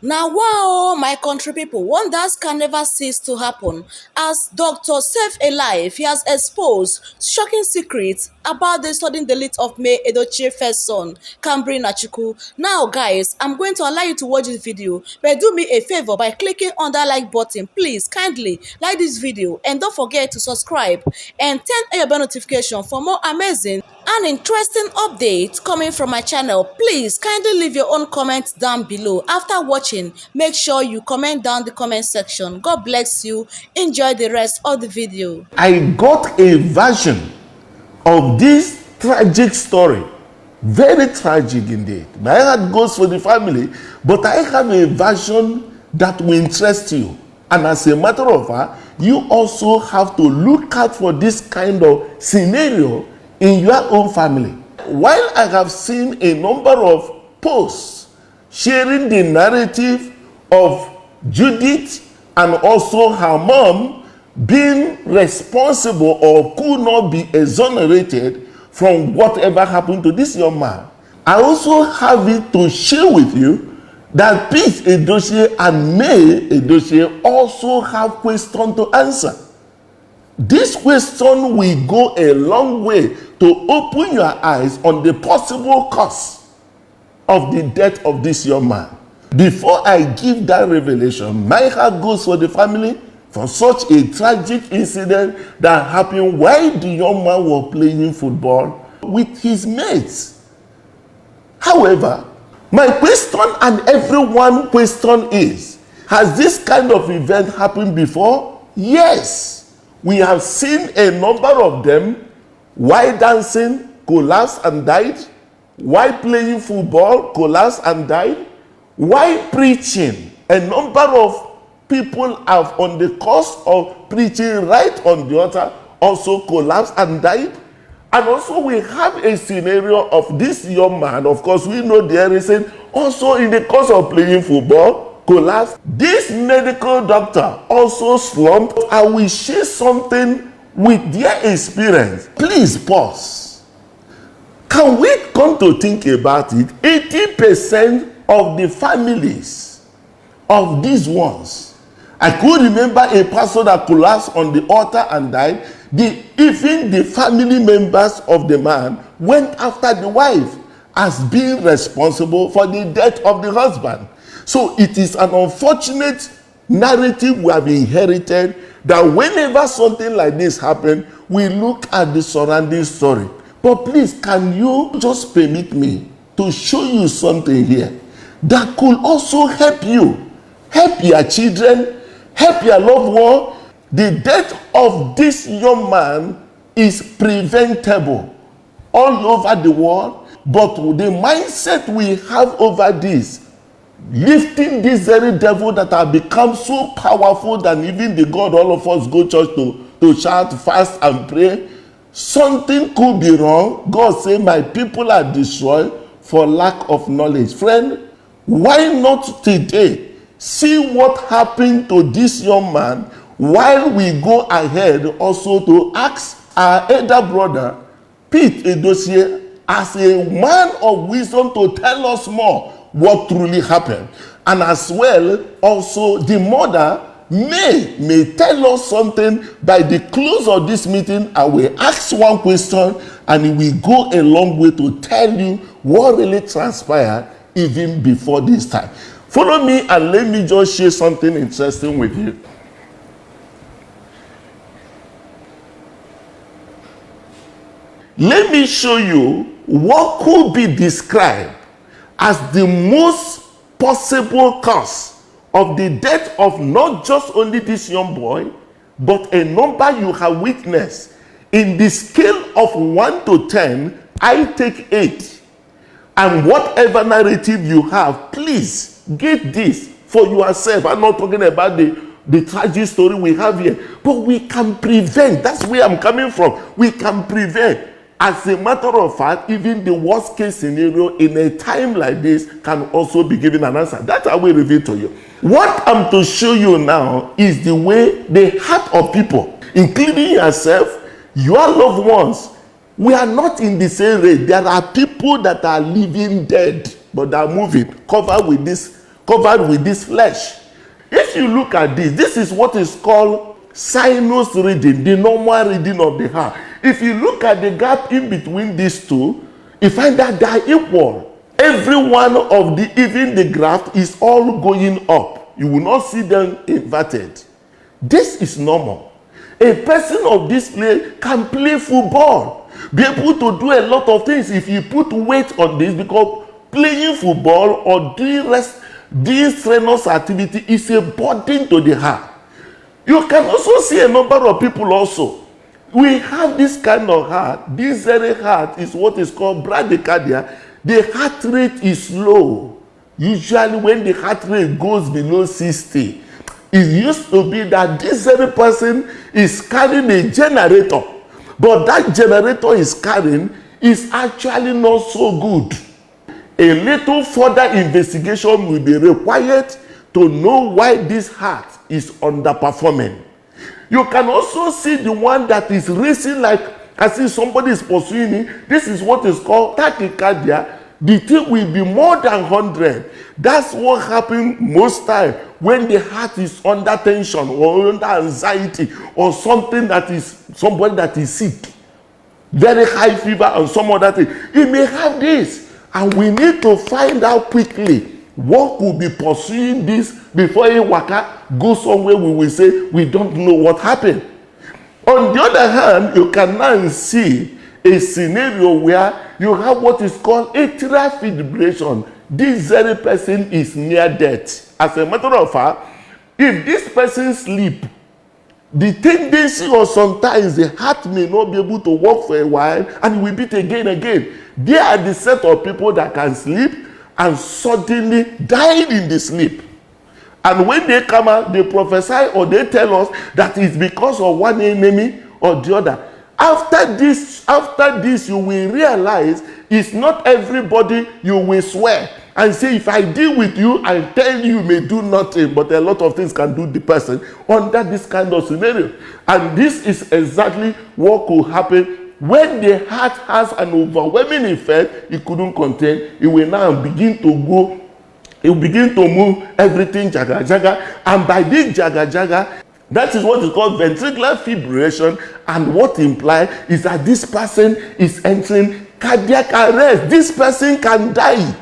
Now, wow, my country people, wonders can never cease to happen. As Dr. Save a Life, he has exposed shocking secrets about the sudden delete of May Edochie first son, kamabilichukwu. Now, guys, I'm going to allow you to watch this video, but do me a favor by clicking on that like button. Please, kindly like this video and don't forget to subscribe and turn on your bell notification for more amazing and interesting updates coming from my channel. Please kindly leave your own comments down below. After watching, make sure you comment down the comment section. God bless you. Enjoy the rest of the video. I got a version of this tragic story. Very tragic indeed. My heart goes for the family, but I have a version that will interest you. And as a matter of fact, you also have to look out for this kind of scenario in your own family. While I have seen a number of posts sharing the narrative of Judith and also her mom being responsible or could not be exonerated from whatever happened to this young man, I also have it to share with you that Pete Edochie and May Edochie also have questions to answer. This question will go a long way to open your eyes on the possible cause of the death of this young man. Before I give that revelation, my heart goes for the family for such a tragic incident that happened while the young man was playing football with his mates. However, my question and everyone's question is, has this kind of event happened before? Yes. We have seen a number of them while dancing, collapsed and died, while playing football, collapsed and died, while preaching. A number of people have on the course of preaching right on the altar also collapsed and died. And also we have a scenario of this young man, of course we know the reason, also in the course of playing football, collapsed. This medical doctor also slumped. I will share something with their experience. Please pause. Can we come to think about it? 80% of the families of these ones, I could remember a pastor that collapsed on the altar and died. Even the family members of the man went after the wife as being responsible for the death of the husband. So it is an unfortunate narrative we have inherited, that whenever something like this happens, we look at the surrounding story. But please, can you just permit me to show you something here that could also help you, help your children, help your loved one? The death of this young man is preventable all over the world, but the mindset we have over this, lifting this very devil that have become so powerful that even the God all of us go church to shout, fast and pray, something could be wrong. God say, my people are destroyed for lack of knowledge. Friend, why not today see what happened to this young man, while we go ahead also to ask our elder brother Pete Edochie as a man of wisdom to tell us more what truly happened. And as well, also the mother may tell us something. By the close of this meeting, I will ask one question and it will go a long way to tell you what really transpired even before this time. Follow me and let me just share something interesting with you. Let me show you what could be described as the most possible cause of the death of not just only this young boy, but a number you have witnessed. In the scale of 1 to 10, I take 8. And whatever narrative you have, please get this for yourself. I'm not talking about the tragic story we have here, but we can prevent. That's where I'm coming from. We can prevent. As a matter of fact, even the worst case scenario in a time like this can also be given an answer. That I will reveal to you. What I'm to show you now is the way the heart of people, including yourself, your loved ones, we are not in the same rate. There are people that are living dead, but they are moving, covered covered with this flesh. If you look at this is what is called sinus reading, the normal reading of the heart. If you look at the gap in between these two, you find that they are equal. Every one of even the graph is all going up. You will not see them inverted. This is normal. A person of this play can play football, be able to do a lot of things if you put weight on this, because playing football or doing strenuous activity is a burden to the heart. You can also see a number of people also. We have this kind of heart. This very heart is what is called bradycardia. The heart rate is low. Usually when the heart rate goes below 60, it used to be that this very person is carrying a generator, but that generator is carrying is actually not so good. A little further investigation will be required to know why this heart is underperforming. You can also see the one that is racing like as if somebody is pursuing me. This is what is called tachycardia. The thing will be more than 100. That's what happens most time when the heart is under tension or under anxiety or something that is somebody that is sick. Very high fever and some other thing. He may have this. And we need to find out quickly what could be pursuing this before a waka goes somewhere. We will say we don't know what happened. On the other hand, you can now see a scenario where you have what is called atrial fibrillation. This very person is near death. As a matter of fact, if this person sleep, the tendency or sometimes the heart may not be able to work for a while and it will beat again and again. They are the set of people that can sleep and suddenly die in the sleep. And when they come out, they prophesy or they tell us that it's because of one enemy or the other. After this, you will realize it's not everybody you will swear and say, if I deal with you, I tell you may do nothing, but a lot of things can do the person under this kind of scenario. And this is exactly what could happen when the heart has an overwhelming effect. It couldn't contain. It will now begin to go. It will begin to move everything jaga jaga, and by this jaga jaga, that is what is called ventricular fibrillation, and what implies is that this person is entering cardiac arrest. This person can die.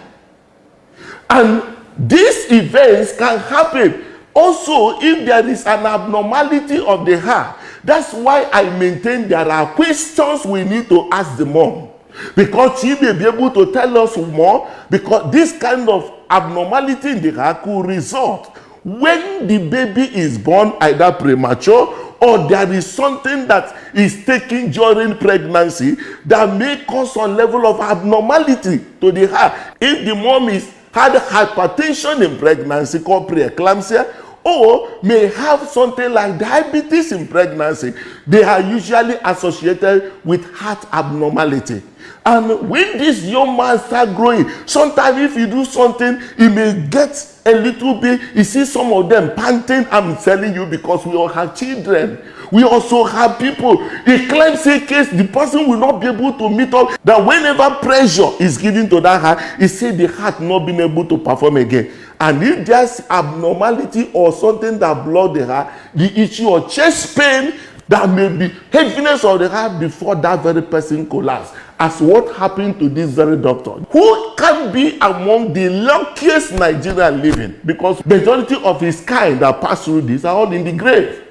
And these events can happen also if there is an abnormality of the heart. That's why I maintain there are questions we need to ask the mom, because she may be able to tell us more, because this kind of abnormality in the heart could result when the baby is born either premature or there is something that is taken during pregnancy that may cause some level of abnormality to the heart. If the mom had hypertension in pregnancy called preeclampsia, or may have something like diabetes in pregnancy, they are usually associated with heart abnormality. And when this young man start growing, sometimes if you do something, he may get a little bit. You see some of them panting. I'm telling you, because we all have children. We also have people. A clemency case, the person will not be able to meet up. That whenever pressure is given to that heart, he said the heart not being able to perform again. And if there's abnormality or something that blood the heart, the issue of chest pain, that may be heaviness of the heart before that very person collapse, as what happened to this very doctor, who can be among the luckiest Nigerian living, because majority of his kind that pass through this are all in the grave.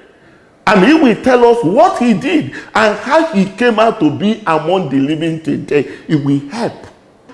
And he will tell us what he did and how he came out to be among the living today. It will help.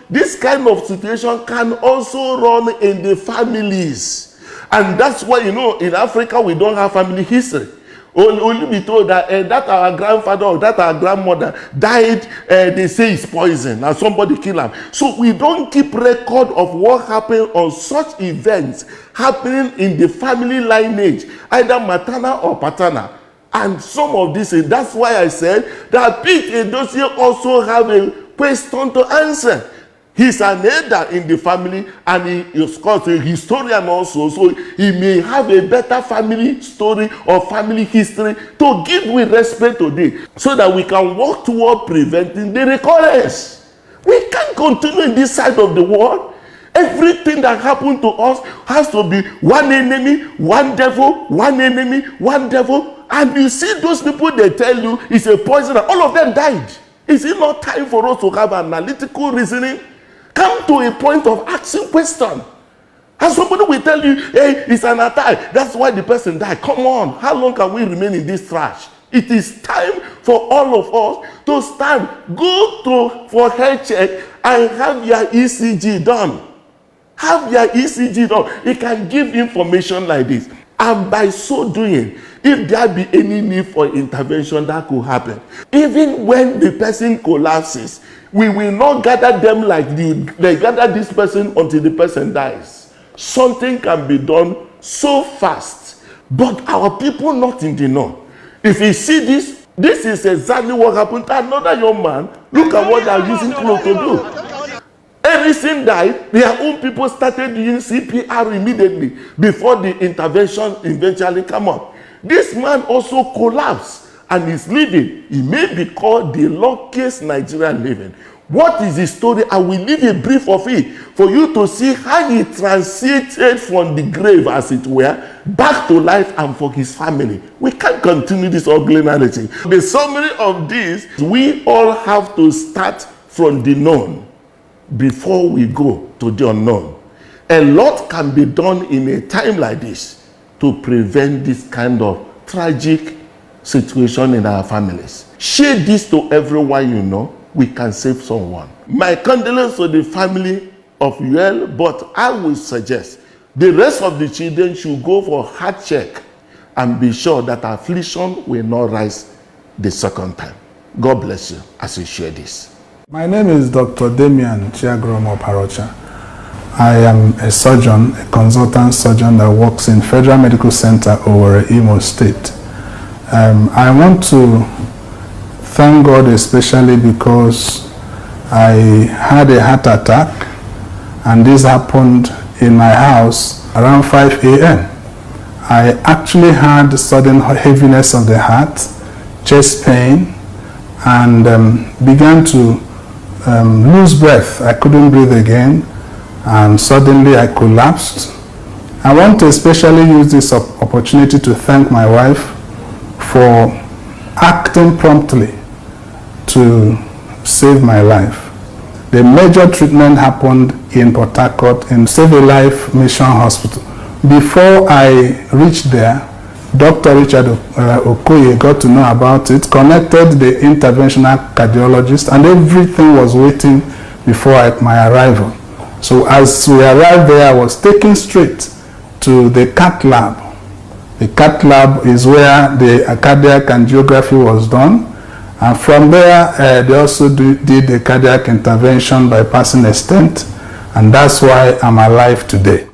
This kind of situation can also run in the families. And that's why, in Africa, we don't have family history. Only be told that that our grandfather or that our grandmother died, they say it's poison and somebody killed him. So we don't keep record of what happened on such events happening in the family lineage, either maternal or paternal. And some of this, that's why I said that EDOCHIE also have a question to answer. He's an elder in the family, and he is called a historian also, so he may have a better family story or family history to give with respect today, so that we can work toward preventing the recurrence. We can't continue in this side of the world. Everything that happened to us has to be one enemy, one devil, one enemy, one devil. And you see those people, they tell you it's a poison, and all of them died. Is it not time for us to have analytical reasoning? Come to a point of asking question. And somebody will tell you, hey, it's an attack. That's why the person died. Come on, how long can we remain in this trash? It is time for all of us to stand, go for health check and have your ECG done. Have your ECG done. It can give information like this. And by so doing, if there be any need for intervention, that could happen. Even when the person collapses, we will not gather them like they gather this person until the person dies. Something can be done so fast. But our people not in the know. If you see this, this is exactly what happened to another young man. Look at what they are using clothes to do. Everything died. Their own people started doing CPR immediately before the intervention eventually came up. This man also collapsed and is living. He may be called the luckiest Nigerian living. What is his story? I will leave a brief of it for you to see how he transited from the grave, as it were, back to life, and for his family. We can't continue this ugly narrative. The summary of this, we all have to start from the known before we go to the unknown. A lot can be done in a time like this to prevent this kind of tragic situation in our families. Share this to everyone you know. We can save someone. My condolences to the family of Yuel, but I will suggest the rest of the children should go for heart check and be sure that affliction will not rise the second time. God bless you as you share this. My name is Dr. Damian Chiagromo Parocha. I am a surgeon, a consultant surgeon that works in Federal Medical Center over Imo State. I want to thank God especially because I had a heart attack, and this happened in my house around 5 a.m. I actually had sudden heaviness of the heart, chest pain, and began to lose breath. I couldn't breathe again, and suddenly I collapsed. I want to especially use this opportunity to thank my wife for acting promptly to save my life. The major treatment happened in Port Harcourt in Save a Life Mission Hospital. Before I reached there, Dr. Richard Okoye got to know about it, connected the interventional cardiologist, and everything was waiting before my arrival. So as we arrived there, I was taken straight to the cath lab. The cath lab is where the cardiac angiography was done. And from there, they also did the cardiac intervention bypassing a stent, and that's why I'm alive today.